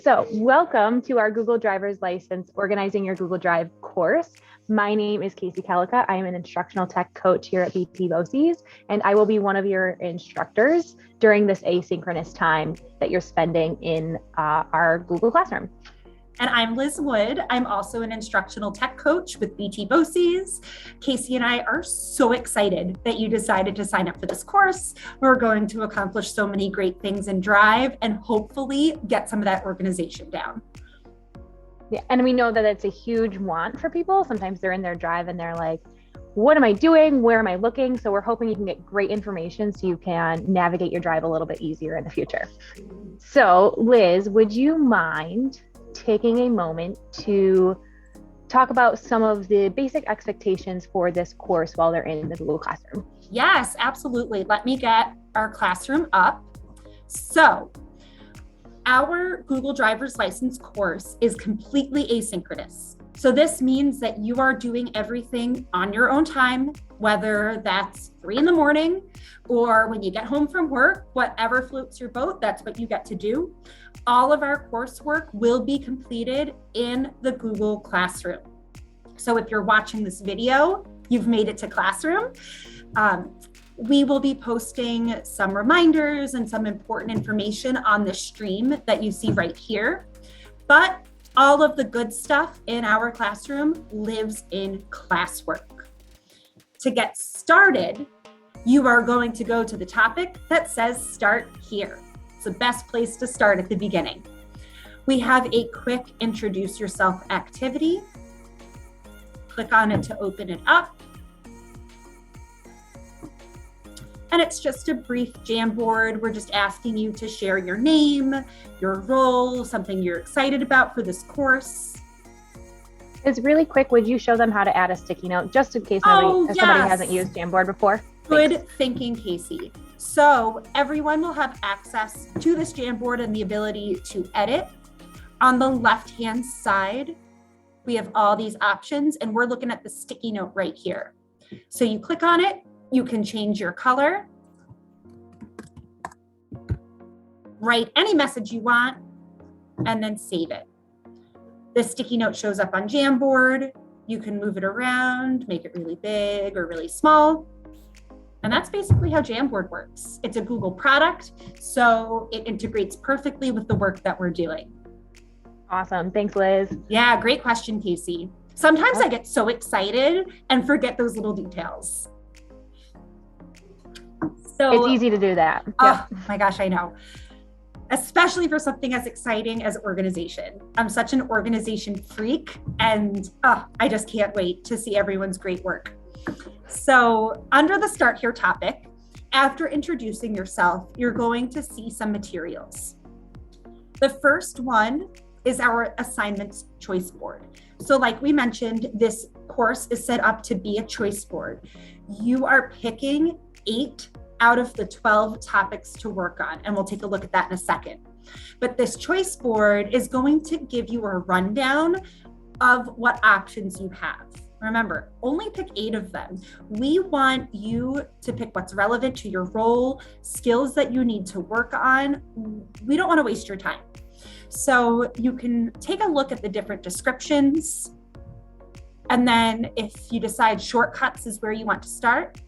So welcome to our Google Driver's License Organizing Your Google Drive course. My name is Casey Calica. I am an instructional tech coach here at BT BOCES, and I will be one of your instructors during this asynchronous time that you're spending in our Google Classroom. And I'm Liz Wood. I'm also an instructional tech coach with BT BOCES. Casey and I are so excited that you decided to sign up for this course. We're going to accomplish so many great things in Drive and hopefully get some of that organization down. Yeah, and we know that it's a huge want for people. Sometimes they're in their Drive and they're like, what am I doing? Where am I looking? So we're hoping you can get great information so you can navigate your Drive a little bit easier in the future. So Liz, would you mind taking a moment to talk about some of the basic expectations for this course while they're in the Google Classroom? Yes, absolutely. Let me get our classroom up. So our Google Driver's License course is completely asynchronous. So this means that you are doing everything on your own time, whether that's 3 a.m. or when you get home from work, whatever floats your boat, that's what you get to do. All of our coursework will be completed in the Google Classroom. So if you're watching this video, you've made it to Classroom. We will be posting some reminders and some important information on the stream that you see right here. But all of the good stuff in our classroom lives in classwork. To get started, you are going to go to the topic that says Start Here. It's the best place to start at the beginning. We have a quick introduce yourself activity. Click on it to open it up. And it's just a brief Jamboard. We're just asking you to share your name, your role, something you're excited about for this course. It's really quick. Would you show them how to add a sticky note just in case somebody hasn't used Jamboard before? Good thinking, Casey. So everyone will have access to this Jamboard and the ability to edit. On the left-hand side, we have all these options and we're looking at the sticky note right here. So you click on it, you can change your color, write any message you want, and then save it. The sticky note shows up on Jamboard. You can move it around, make it really big or really small. And that's basically how Jamboard works. It's a Google product, so it integrates perfectly with the work that we're doing. Awesome. Thanks, Liz. Yeah, great question, Casey. Sometimes I get so excited and forget those little details. So it's easy to do that. Oh my gosh, I know. Especially for something as exciting as organization. I'm such an organization freak and I just can't wait to see everyone's great work. So under the Start Here topic, after introducing yourself, you're going to see some materials. The first one is our assignments choice board. So like we mentioned, this course is set up to be a choice board. You are picking 8 out of the 12 topics to work on, and we'll take a look at that in a second. But this choice board is going to give you a rundown of what options you have. Remember, only pick 8 of them. We want you to pick what's relevant to your role, skills that you need to work on. We don't want to waste your time. So you can take a look at the different descriptions. And then if you decide shortcuts is where you want to start,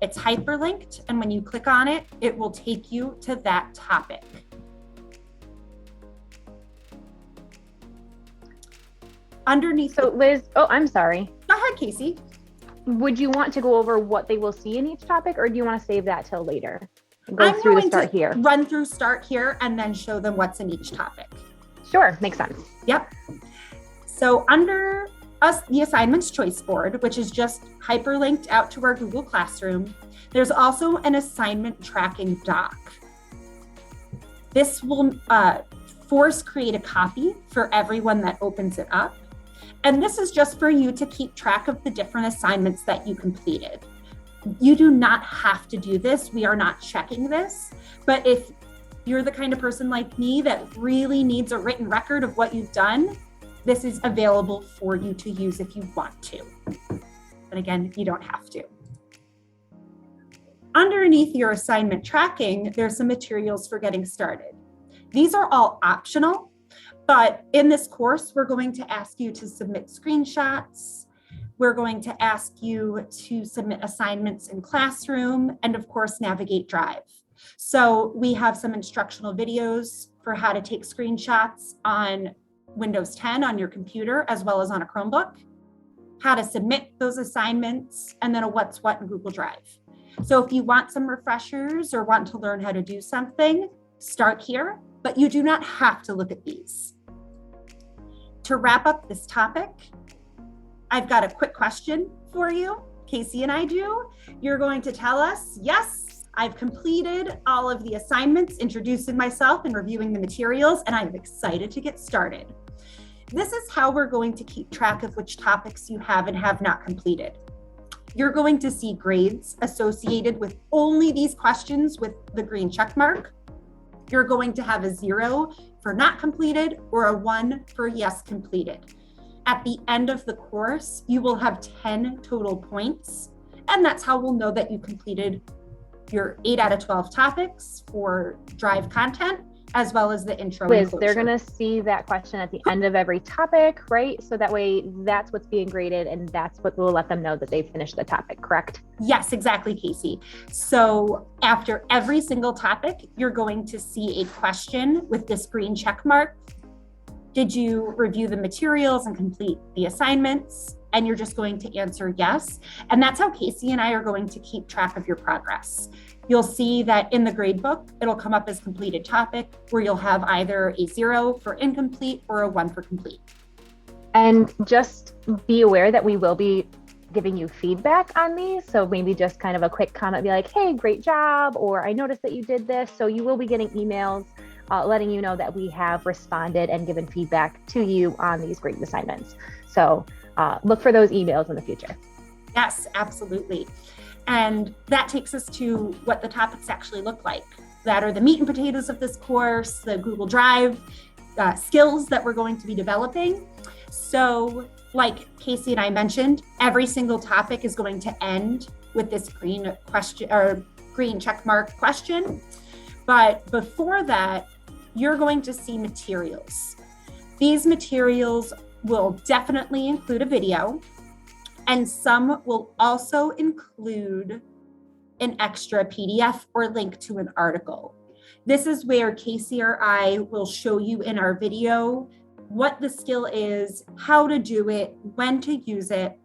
it's hyperlinked. And when you click on it, it will take you to that topic. Underneath. So Liz, I'm sorry. Go ahead, Casey. Would you want to go over what they will see in each topic, or do you want to save that till later? Go through the Start Here. Run through Start Here and then show them what's in each topic. Sure, makes sense. Yep. So under the assignments choice board, which is just hyperlinked out to our Google Classroom, there's also an assignment tracking doc. This will force create a copy for everyone that opens it up. And this is just for you to keep track of the different assignments that you completed. You do not have to do this. We are not checking this. But if you're the kind of person like me that really needs a written record of what you've done, this is available for you to use if you want to. But again, you don't have to. Underneath your assignment tracking, there's some materials for getting started. These are all optional, But in this course, we're going to ask you to submit screenshots. We're going to ask you to submit assignments in Classroom and of course, navigate Drive. So we have some instructional videos for how to take screenshots on Windows 10 on your computer, as well as on a Chromebook, how to submit those assignments, and then a what's what in Google Drive. So if you want some refreshers or want to learn how to do something, start here, but you do not have to look at these. To wrap up this topic, I've got a quick question for you. Casey and I do. You're going to tell us, yes, I've completed all of the assignments, introducing myself and reviewing the materials, and I'm excited to get started. This is how we're going to keep track of which topics you have and have not completed. You're going to see grades associated with only these questions with the green check mark. You're going to have a 0 for not completed or a 1 for yes completed. At the end of the course, you will have 10 total points, and that's how we'll know that you completed your 8 out of 12 topics for Drive content, as well as the intro. Liz, they're going to see that question at the end of every topic, right? So that way that's what's being graded, and that's what will let them know that they've finished the topic, correct? Yes, exactly, Casey. So after every single topic, you're going to see a question with this green check mark. Did you review the materials and complete the assignments? And you're just going to answer yes. And that's how Casey and I are going to keep track of your progress. You'll see that in the grade book, it'll come up as completed topic, where you'll have either a 0 for incomplete or a 1 for complete. And just be aware that we will be giving you feedback on these. So maybe just kind of a quick comment, be like, hey, great job, or I noticed that you did this. So you will be getting emails letting you know that we have responded and given feedback to you on these graded assignments. So look for those emails in the future. Yes, absolutely. And that takes us to what the topics actually look like. That are the meat and potatoes of this course, the Google Drive skills that we're going to be developing. So like Casey and I mentioned, every single topic is going to end with this green question or green check mark question. But before that, you're going to see materials. These materials will definitely include a video, and some will also include an extra PDF or link to an article. This is where Casey or I will show you in our video what the skill is, how to do it, when to use it,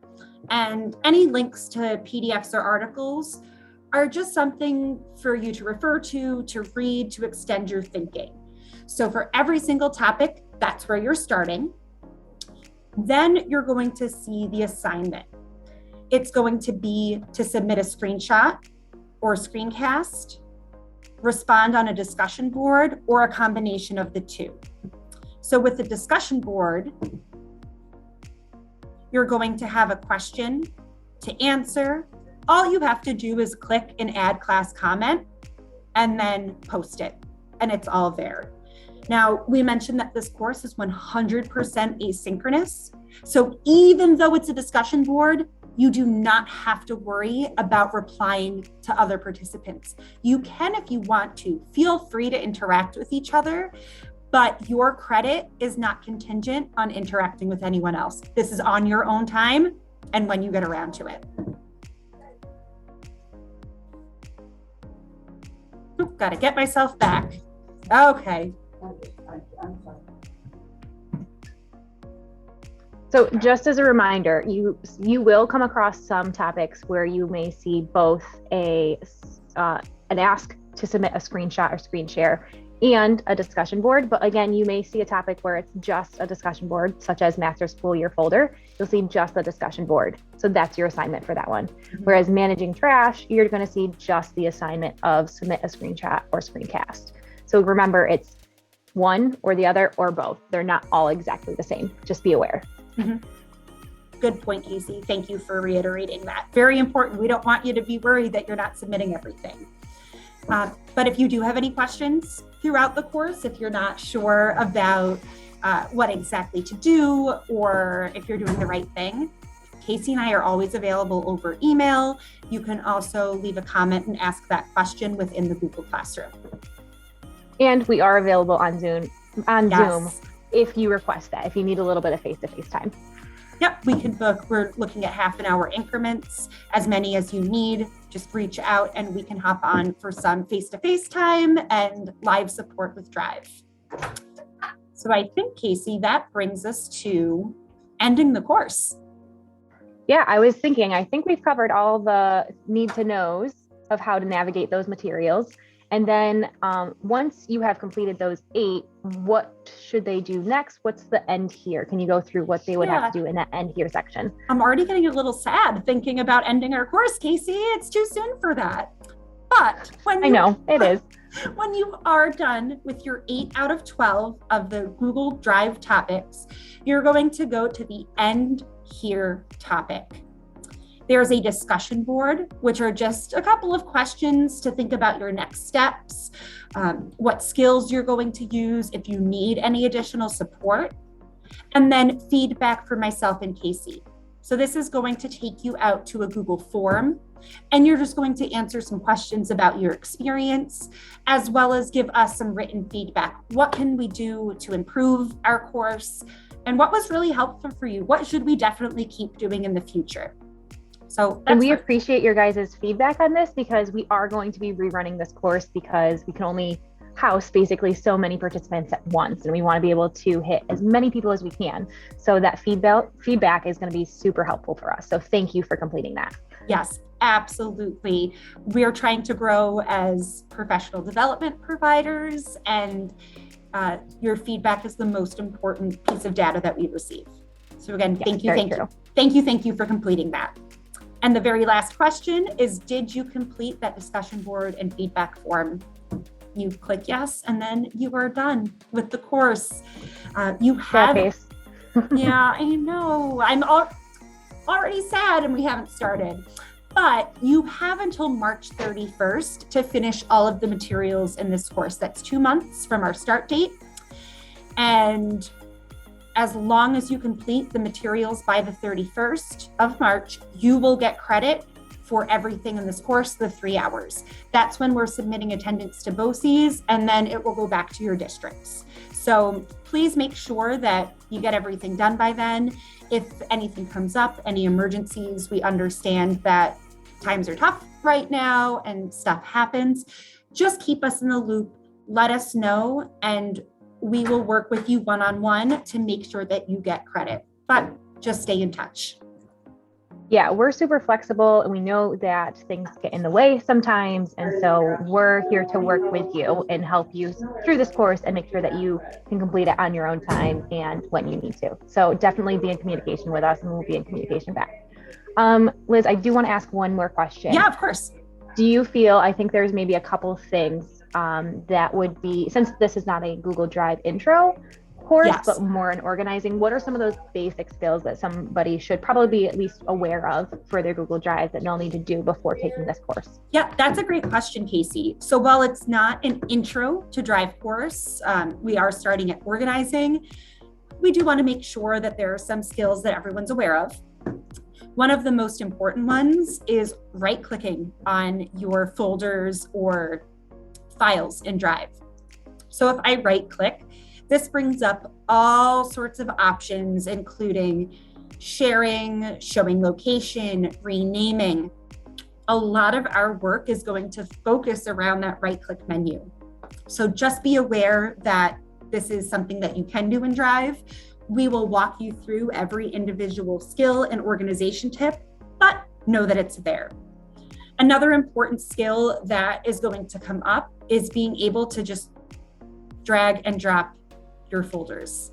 and any links to PDFs or articles are just something for you to refer to read, to extend your thinking. So for every single topic, that's where you're starting. Then you're going to see the assignment. It's going to be to submit a screenshot or screencast, respond on a discussion board, or a combination of the two. So with the discussion board, you're going to have a question to answer. All you have to do is click and add class comment and then post it, and it's all there. Now, we mentioned that this course is 100% asynchronous. So even though it's a discussion board, you do not have to worry about replying to other participants. You can if you want to. Feel free to interact with each other, but your credit is not contingent on interacting with anyone else. This is on your own time and when you get around to it. Oop, gotta get myself back. Okay. So just as a reminder, you will come across some topics where you may see both an ask to submit a screenshot or screen share and a discussion board. But again, you may see a topic where it's just a discussion board, such as Master School Year folder. You'll see just the discussion board. So that's your assignment for that one. Mm-hmm. Whereas managing trash, you're going to see just the assignment of submit a screenshot or screencast. So remember, it's one or the other or both. They're not all exactly the same. Just be aware. Mm-hmm. Good point, Casey. Thank you for reiterating that. Very important. We don't want you to be worried that you're not submitting everything. But if you do have any questions throughout the course, if you're not sure about what exactly to do, or if you're doing the right thing, Casey and I are always available over email. You can also leave a comment and ask that question within the Google Classroom. And we are available on Zoom. Yes. if you request that, if you need a little bit of face-to-face time. Yep, we can book. We're looking at half-an-hour increments, as many as you need. Just reach out and we can hop on for some face-to-face time and live support with Drive. So I think, Casey, that brings us to ending the course. Yeah, I was thinking, I think we've covered all the need to knows of how to navigate those materials. And then once you have completed those 8, what should they do next? What's the end here? Can you go through what they would have to do in that end here section? I'm already getting a little sad thinking about ending our course, Casey. It's too soon for that. But I know it is. When you are done with your 8 out of 12 of the Google Drive topics, you're going to go to the end here topic. There's a discussion board, which are just a couple of questions to think about your next steps, what skills you're going to use if you need any additional support, and then feedback for myself and Casey. So this is going to take you out to a Google form, and you're just going to answer some questions about your experience, as well as give us some written feedback. What can we do to improve our course? And what was really helpful for you? What should we definitely keep doing in the future? And we appreciate your guys' feedback on this, because we are going to be rerunning this course because we can only house basically so many participants at once, and we want to be able to hit as many people as we can. So that feedback is going to be super helpful for us. So thank you for completing that. Yes, absolutely. We are trying to grow as professional development providers, and your feedback is the most important piece of data that we receive. So again, thank you for completing that. And the very last question is, did you complete that discussion board and feedback form? You click yes, and then you are done with the course. You have, yeah, I know. I'm already sad and we haven't started, but you have until March 31st to finish all of the materials in this course. That's 2 months from our start date. And as long as you complete the materials by the 31st of March, you will get credit for everything in this course, the 3 hours. That's when we're submitting attendance to BOCES, and then it will go back to your districts. So please make sure that you get everything done by then. If anything comes up, any emergencies, we understand that times are tough right now and stuff happens. Just keep us in the loop, let us know, and we will work with you one-on-one to make sure that you get credit, but just stay in touch. Yeah, we're super flexible, and we know that things get in the way sometimes. And so we're here to work with you and help you through this course and make sure that you can complete it on your own time and when you need to. So definitely be in communication with us, and we'll be in communication back. Liz, I do want to ask one more question. Yeah, of course. Do you feel, I think there's maybe a couple things that would be, since this is not a Google Drive intro course, yes, but more in organizing, what are some of those basic skills that somebody should probably be at least aware of for their Google Drive that they'll need to do before taking this course? Yeah, that's a great question, Casey. So while it's not an intro to Drive course, we are starting at organizing. We do want to make sure that there are some skills that everyone's aware of. One of the most important ones is right-clicking on your folders or files in Drive. So if I right-click, this brings up all sorts of options, including sharing, showing location, renaming. A lot of our work is going to focus around that right-click menu. So just be aware that this is something that you can do in Drive. We will walk you through every individual skill and organization tip, but know that it's there. Another important skill that is going to come up is being able to just drag and drop your folders.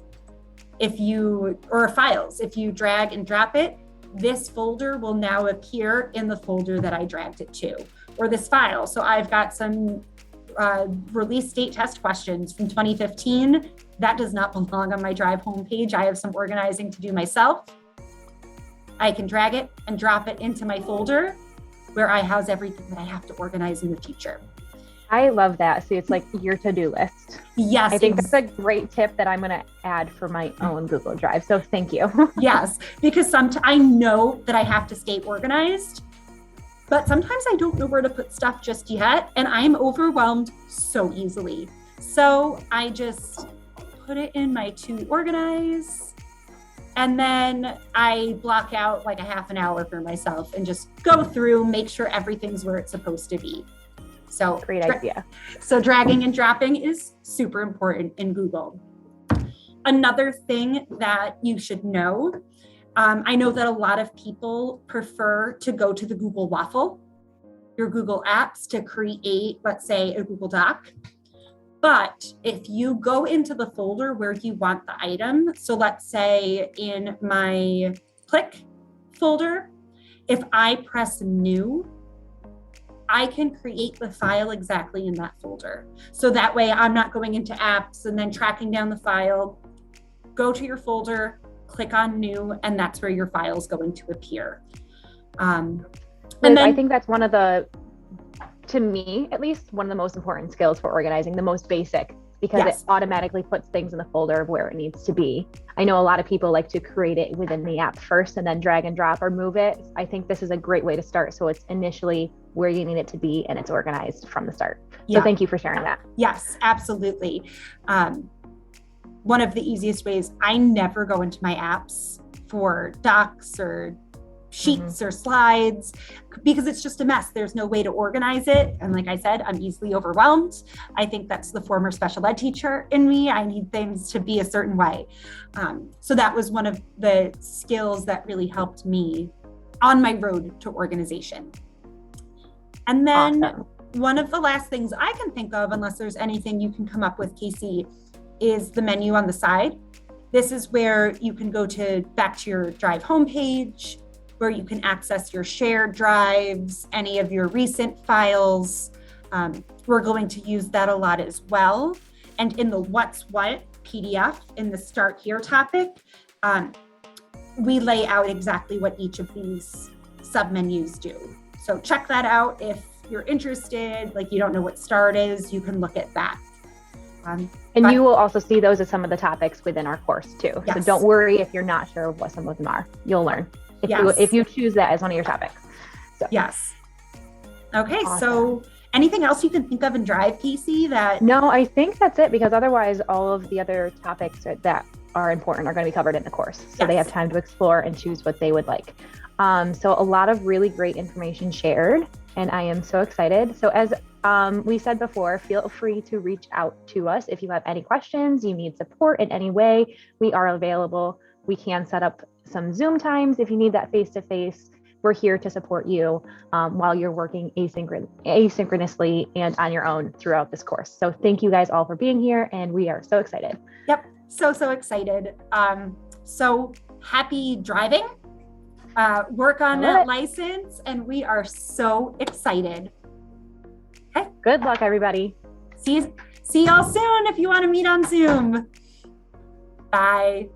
Or files, if you drag and drop it, this folder will now appear in the folder that I dragged it to, or this file. So I've got some release date test questions from 2015. That does not belong on my Drive homepage. I have some organizing to do myself. I can drag it and drop it into my folder where I house everything that I have to organize in the future. I love that. See, it's like your to-do list. Yes. I think that's a great tip that I'm going to add for my own Google Drive. So thank you. Yes, because I know that I have to stay organized, but sometimes I don't know where to put stuff just yet. And I'm overwhelmed so easily. So I just put it in my to organize. And then I block out like a half an hour for myself and just go through, make sure everything's where it's supposed to be. So great idea. So dragging and dropping is super important in Google. Another thing that you should know, I know that a lot of people prefer to go to the Google Waffle, your Google Apps, to create, let's say, a Google Doc. But if you go into the folder where you want the item, so let's say in my Click folder, if I press New, I can create the file exactly in that folder. So that way I'm not going into apps and then tracking down the file. Go to your folder, click on New, and that's where your file is going to appear. And then I think that's one of the, to me at least, one of the most important skills for organizing, the most basic, because it automatically puts things in the folder of where it needs to be. I know a lot of people like to create it within the app first and then drag and drop or move it. I think this is a great way to start. So it's initially where you need it to be and it's organized from the start. So thank you for sharing that. Yes, absolutely. One of the easiest ways, I never go into my apps for docs or sheets or slides because it's just a mess. There's no way to organize it. And like I said, I'm easily overwhelmed. I think that's the former special ed teacher in me. I need things to be a certain way. So that was one of the skills that really helped me on my road to organization. And then one of the last things I can think of, unless there's anything you can come up with, Casey, is the menu on the side. This is where you can go back to your Drive homepage, where you can access your shared drives, any of your recent files. We're going to use that a lot as well. And in the What's What PDF, in the Start Here topic, we lay out exactly what each of these submenus do. So check that out. If you're interested, like you don't know what Start is, you can look at that. And you will also see those as some of the topics within our course too. Yes. So don't worry if you're not sure what some of them are. You'll learn if you choose that as one of your topics. So. Yes. Okay, so anything else you can think of in Drive, Casey? No, I think that's it, because otherwise all of the other topics that are important are going to be covered in the course. So they have time to explore and choose what they would like. So a lot of really great information shared, and I am so excited. So as we said before, feel free to reach out to us if you have any questions, you need support in any way. We are available. We can set up some Zoom times if you need that face-to-face. We're here to support you while you're working asynchronously and on your own throughout this course. So thank you guys all for being here, and we are so excited. Yep, so excited. So happy driving. Work on that license, and we are so excited. Okay. Good luck, everybody. See y'all soon if you want to meet on Zoom. Bye.